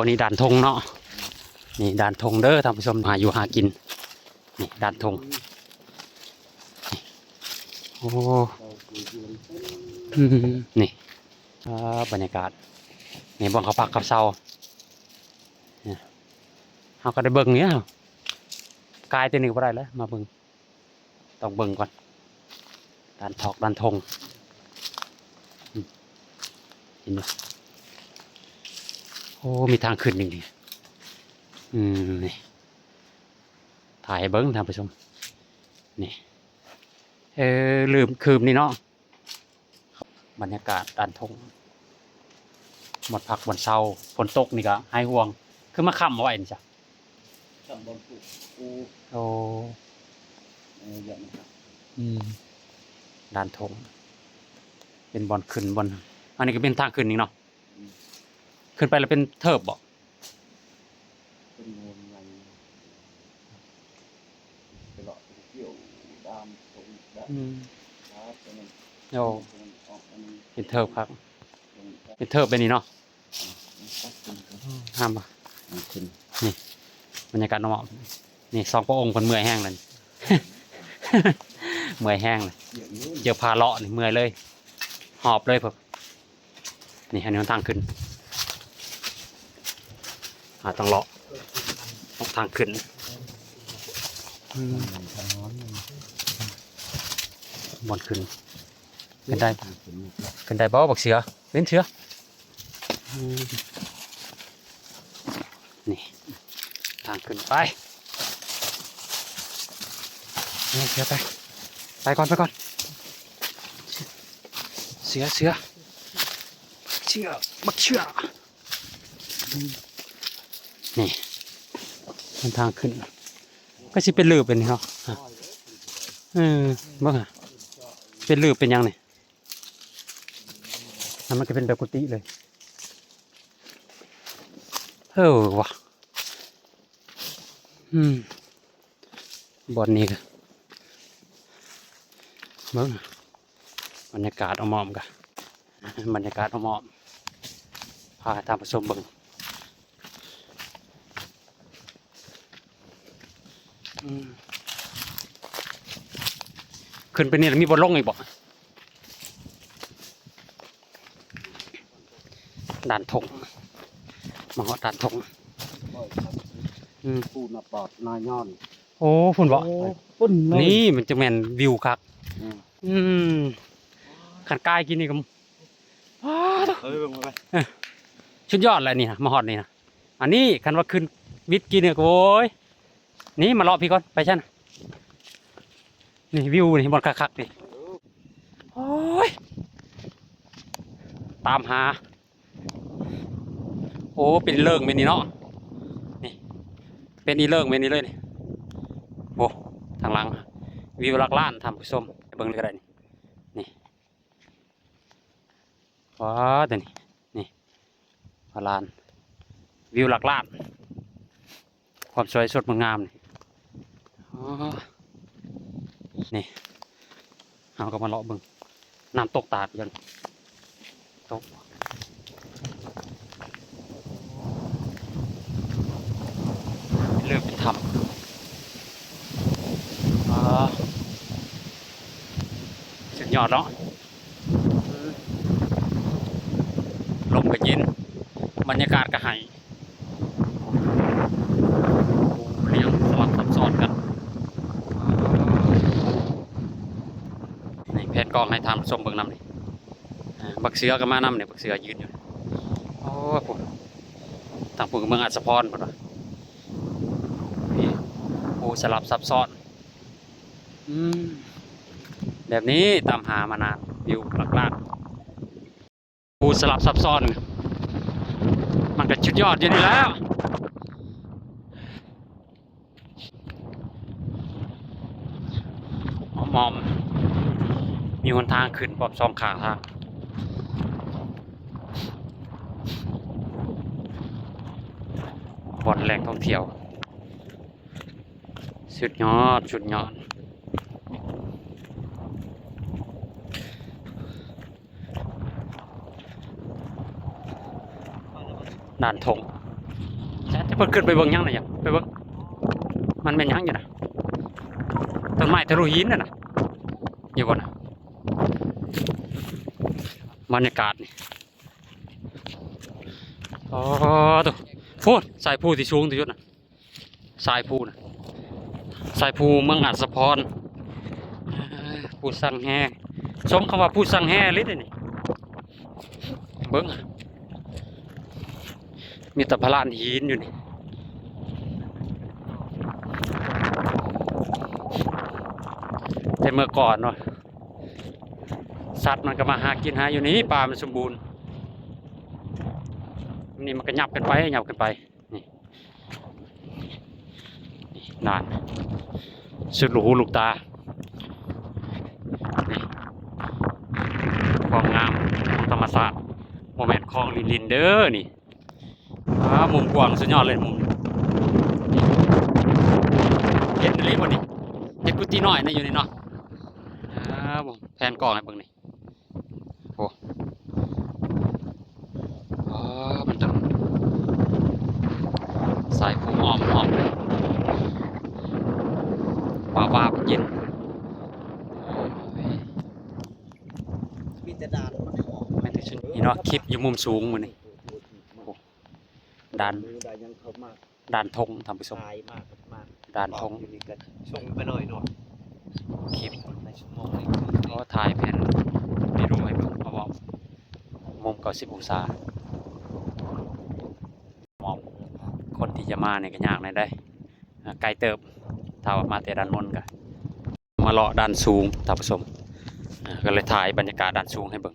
นี่ด่านธงเนาะนี่ด่านธงเด้อท่านผู้ชมหาอยู่หากินนี่ด่านธงโอ้นี่บรรยากาศนี่บ่งเขาพักกับเซาเขาก็ได้เบิ่งเนี้ยกายตัวนี้ก็ได้แล้วมาเบิ่งต้องเบิ่งก่อนด่านด่านธงเห็นไหมโอ้มีทางขึ้นจริงๆนี่ถ่ายเบิ้งท่านผู้ชมนี่ลืมคืมนี่เนาะบรรยากาศด่านธงหมดพักวันเสาร์ฝนตกนี่ก็ให้ห่วงคือมาค่ำเอาไว้นี่จ้ะบอลผูกปู โอ้อย่างนี้ครับ ด่านธงเป็นบอลขึ้นบอลอันนี้ก็เป็นทางขึ้นนี่เนาะขึ้นไปแล้วเป็นเทิบบ่เป็นงนอะไรตลอดเกี่ยวดามตรงดามครับโอ้เป็นเทิบครับเป็นเทิบเป็นนี่เนาะห้ามป่ะนี่บรรยากาศน้องนี่สองพระองค์คนเมื่อยแห้งเลย เมื่อยแห้งเลยเจอพาเลาะนี่เมื่อยเลยหอบเลยผมนี่อันนี้มันทางขึ้นต้องเลาะต้องทางขึ้นบอลขึ้นขึ้นได้ขึ้นได้บ่บักเสือเป็นเสือนี่ทางขึ้นไปนี่เสือไปก่อนเสือบักเสือนี่มันทางขึ้นก็สิเป็นลืบเป็นเนาะบ้างอ่ะเป็นลืบเป็นยังไงนั่นมันก็เป็นแบบกุฏิเลยว่ะบอนนี้ก็บ้างบรรยากาศอมอมกันบรรยากาศอมอมพาทำผสมเบิ่งขึ้นไปนี่แล้วมีบอลลงอีกบ่ด่านธงมาเหาะด่านธงปูนปอดนายย้อนโอ้ฝุ่นบ่ฝุ่นนี่มันจะแม่นวิวคักขันกายกินนี่ก็ชุดยอดเลยนี่นะมาฮอดนี่นะอันนี้คันว่าขึ้นวิทย์กินเนี่ยโว้ยนี่มารอพี่ก่อนไปชั้นนี่วิวนี่บนคักๆนี่โอ้ยตามหาโอ้เป็นเลิงเป็นนี่เนาะนี่เป็นอีเลิงเป็นนี่เลยนี่โอ้ทางหลังวิวหลักล้านทำผู้ชมเบิ่งเลยก็ได้นี่ว้าเดี๋ยวนี่พลานวิวหลักล้านความสวยสดงามนี่เอาก็มาเลาะเบิ่งน้ำตกตาดกันตกเริ่มทำสุดยอดเนาะลมก็เย็นบรรยากาศก็ให้เรียงสลับซับซ้อนกันในแพทย์กองให้ทำส้มเบิ่งน้ำนี่บักเสือก็มาน้ำเนี่ยบักเสือยืนอยู่โอ้โหทางพวกเมืองอัศพรหมดวะนี่โอ้สลับซับซ้อนแบบนี้ตามหามานานวิวหลักๆปูสลับซับซ้อนมันก็ชุดยอดอยู่นี่แล้วมอมมีหนทางขึ้นปอบซองขาทางบ่อนแหล่งท่องเที่ยวสุดยอดด่านธง จะเพิ่นขึ้นไปเบิ่งยังน่ะอย่าไปเบิ่งมันเป็นหยังอยู่น่ะต้นไม้ทะลุหินน่ะนะอยู่บ่น่ะบรรยากาศนี่อ๋อตัวพูดสายภูที่สูงที่สุดน่ะสายภูน่ะสายภูเมืองอัศพรผู้สั่งแห่สมคำว่าผู้สั่งแห่ลิดนี่เบิ่งอะมีแต่พลานหินอยู่นี่แต่เมื่อก่อนเนาะสัตว์มันก็มาหากินหาอยู่นี่ป่ามันสมบูรณ์นี่มันก็ยับกันไปยับกันไปนี่นานสุดลูกหูลูกตานี่ความงามของธรรมศาสตร์โมเมนต์คลองลินเด้อนี่มุมกว้างสุดยอดเลยมุมเห็นอะไรบ่นี่เห็นกุฏิน้อยนะอยู่นี่เนาะแผนกล้องให้เบิ่งนี่โอ้มันจะสายภูอ้อมเลยวาบเย็น มีแต่ด่านมันออก ไม่ถึงชุดนี่เนาะคลิปอยู่มุมสูงมื้อนี้ด่าน ได้ยังเข้ามา ด่านธงท่านผู้ชม ตายมากมาก ด่านธง อยู่นี่กันส่งไปหน่อยหน่อย คลิป ในชั่วโมงนี้ ก็ถ่ายแผ่นมีรูปให้เบิ่งเพราะว่ามุม90องศาหมอกคนที่จะมาเนี่ยก็ยากหน่อยได้ไกลเติบถ้าว่ามาแต่ด้านบนก็มาเลาะด้านสูงท่านผู้ชมก็เลยถ่ายบรรยากาศด้านสูงให้เบิ่ง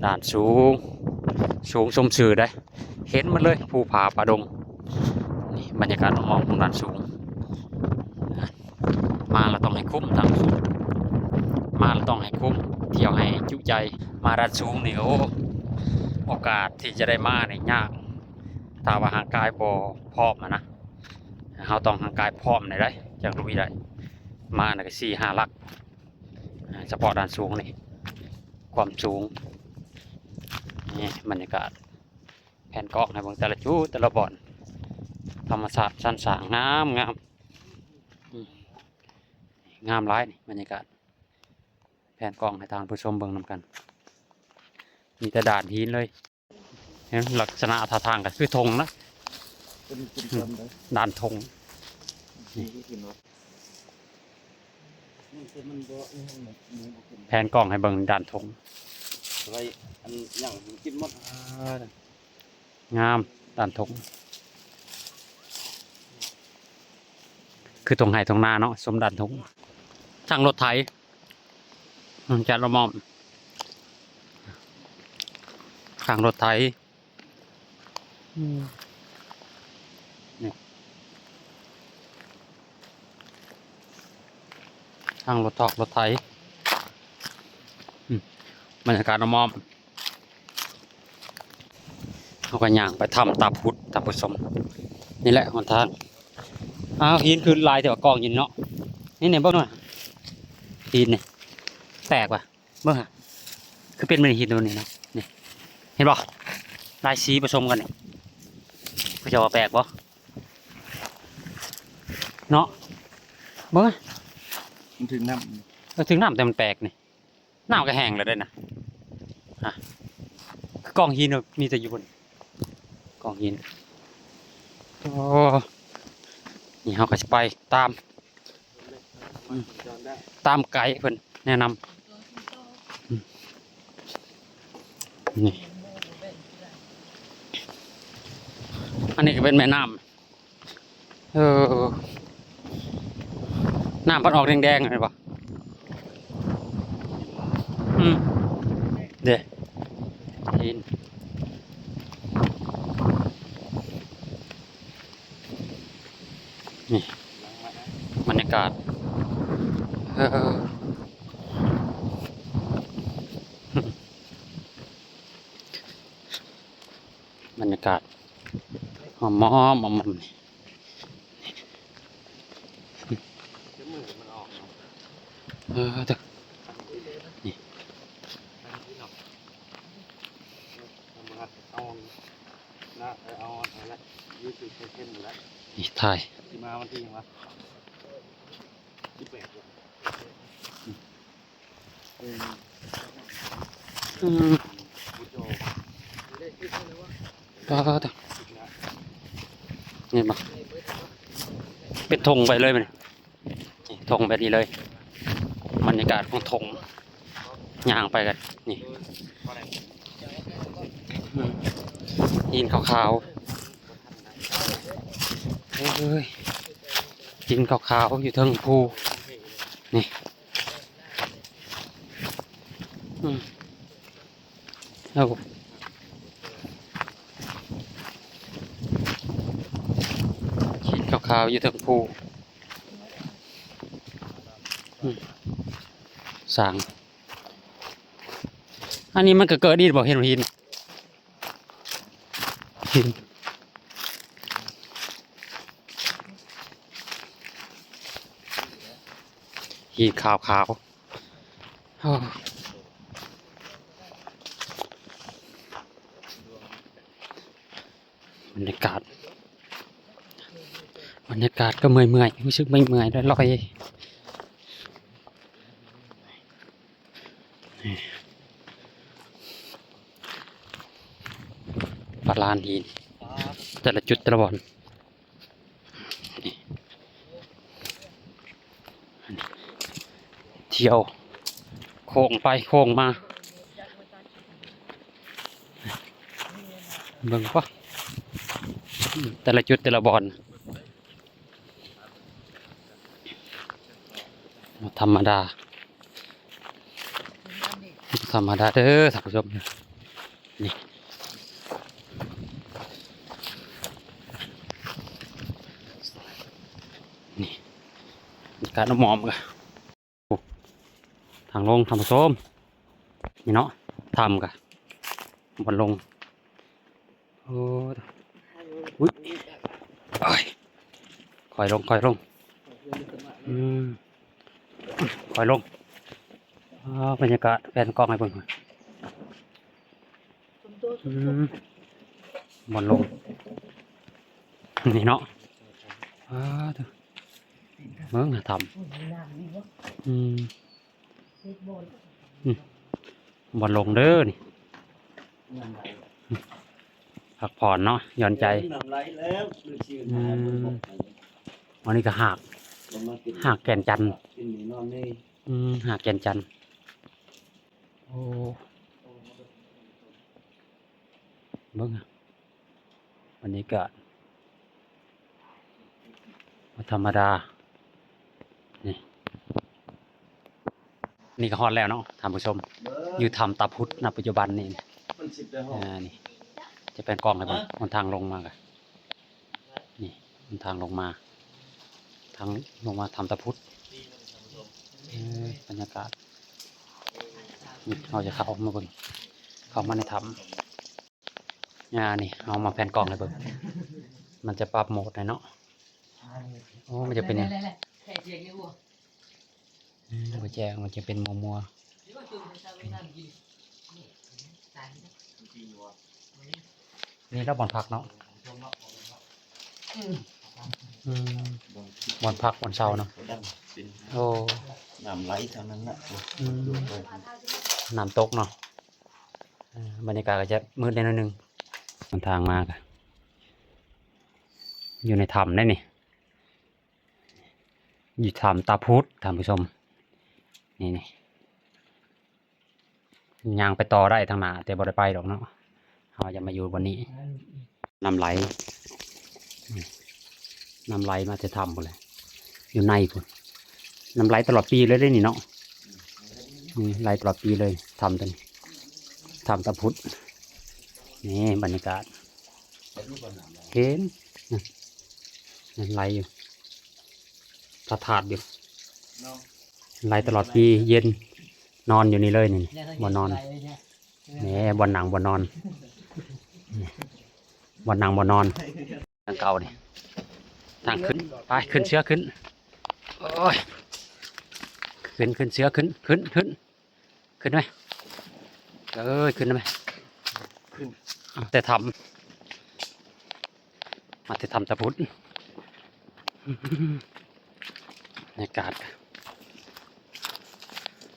ด้านสูงชมสื่อได้เห็นมันเลยภูผาป่าดงนี่บรรยากาศมองของด้านสูงมาเราต้องให้คุ้มทางสูงมาเราต้องให้คุ้มเที่ยวให้จุใจมาด้านสูงนี่โอ้โอกาสที่จะได้มาเนี่ยยากถ้าว่าห่างกายบ่พร้อมนะเราต้องห่างกายพร้อมในได้จากลุยได้มาน่ะก็4-5 ลักเฉพาะด้านสูงนี่ความสูงนี่บรรยากาศแผ่นกล้องในเบิ่งแต่ละจุดแต่ละบ่อนธรรมศาสตร์สันสางงามงามหลายนี่บรรยากาศแผ่นกล้องให้ทางผู้ชมเบิ่งนำกันมีแต่ด่านหินเลยเห็นลักษณะท่าทางก็คือธงนะ เป็นจำได้ ด่านธง นี่คือเนาะมันบ่นี่บ่ขึ้น แผ่นกล้องให้เบิ่งด่านธง อะไรอันอย่างกินหมด งามด่านธงคือตรงไห้ตรงนาเนาะสมด่านธงช่างรถไถจัดระมอมข้างรถไถนี่ข้างรถถอกรถไถบรรยากาศระมอมเขาก็ย่างไปทำตาพุทธตาพุทธสมนี่แหละหนทางหินคือลายแต่ว่ากองหินเนาะนี่เนี่ยเบิ่งหน่อยหินเนี่ยแตกว่ะเบิ่งฮะคือเป็นเหมือนหินตัวนี้เนาะนี่เห็นป่ะลายสีผสมกันเนี่ยเขาจะว่าแปลกป่ะเนาะเบิ่ง มันถึงน้ ถึงน้ำแต่มันแปลกนี่น้ำก็แห้งแล้วด้วยนะคือกองหินเนอะมีแต่อยู่บนกองหินโอ้นี่เขาก็จะไปตาม ำจำได้ ตามไกด์เพิ่นแนะนำนี่อันนี้ก็เป็นแม่น้ำน้ำมันออกแดงๆเลยปะเดี๋ยวหินนี่บรรยากาศบรรยากาศหอมนี่ จะมือมันออกเนาะ เด้อ นี่เนาะเอามาเอาน้ นะเอาอะไรยืดเข้มหมดแล้ว นี่ถ่าย ที่มาวันที่ยังวะที่แปด อืม พุทโธ ก็นี่มาเป็นธงไปเลยมันนี่ธงแบบนี้เลยบรรยากาศของธงย่างไปกันนี่หินขาวๆเอ้ยหินขาวๆอยู่เทิงภูนี่เอาหินขาวๆอยู่เทิงภูสร้างอันนี้มันก็เกิดดีบอกเห็นบ่หินหินหินขาวๆโอ้บรรยากาศก็เมื่อยรู้สึกไม่เมื่อยลอยปลาลานหินแต่ละจุดแต่ละบอนเที่ยวโค้งไปโค้งมาเบิ่งปะแต่ละจุดแต่ละบอนธรรมดาเด้อท่านผู้ชมนี่การน้ำหมอมกันทางลงท่านผู้ชมนี่เนาะทำกันบนลงโอ้ยคอยลงคอยลงบรรยากาศแฟนกล้องให้เบิ่งหน่อยบนลงนี่เนาะเบิ่งทำบนลงเด้อนี่พักผ่อนเนาะหย่อนใจวันนี้ก็หักแก่นจันทร์หักแก่นจันทร์โอ้เบิ่งวันนี้ก็ธรรมดานี่ก็ฮอดแล้วเนาะท่านผู้ชมอยู่ทำตาพุทธณปัจจุบันนี่นี่จะเป็นกล้องอะไรบ้างมันทางลงมากันนี่มันทางลงมาทำตาพุทธบรรยากาศนี่เราจะเข้ามาเบิ่งเข้ามาในถ้ำนี่เอามาแผ่นกล้องเลยเบิ่งมันจะปรับโหมดเลยเนาะโอ้มันจะเป็นยังหัวแจงมันจะเป็นมัวนี่เราบ่อนพักเนาะบ่อนพักบ่อนเช้าเนาะโอ้น้ำไหลเท่านั้นแหละ น้ำตกเนาะบรรยากาศก็จะมืดนิดนึงมันทางมากอยู่ในถ้ำได้นี่อยู่ถ้ำตาพุทธท่านผู้ชมนี่ยางไปต่อได้ทางหน้าแต่บ่ได้ไปหรอกเนาะเราจะมาอยู่บนนี้น้ำไหลมาจะถ้ำหมดเลยอยู่ในพุ่นน้ำไหลตลอดปีเลยได้นี่เนาะไหลตลอดปีเลยทำตัวนี้ทำตะพุทธนี่บรรยากาศเห็นไหลอยู่พระธาตุอยู่ไหลตลอดปีเย็นนอนอยู่นี่เลยนี่บ่นอนนี่บ่หนังบ่นอนบ่หนังบ่นอนทางเก่านี่ทางขึ้นไปขึ้นเชือกขึ้นโอ้ยขึ้นเชือกขึ้นไหมขึ้นได้ไหมแต่ท มาที่ทำตะพุดบรรยากาศ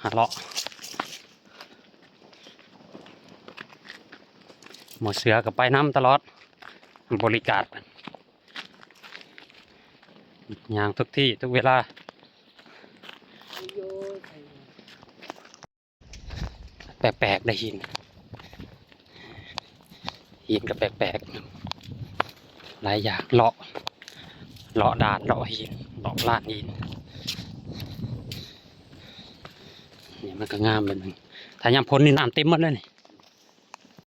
หาเลาะหมอเสือกับไปน้ำตลอดบริการอย่างทุกที่ทุกเวลาแปลกๆได้หินกับแปลกๆหลายอย่างเลาะด่านเลาะหินเลาะลาดหินเนี่ยมันก็งามเลยมึงถ้ายามพ้นนี่น้ำเต็มหมดเลยนี่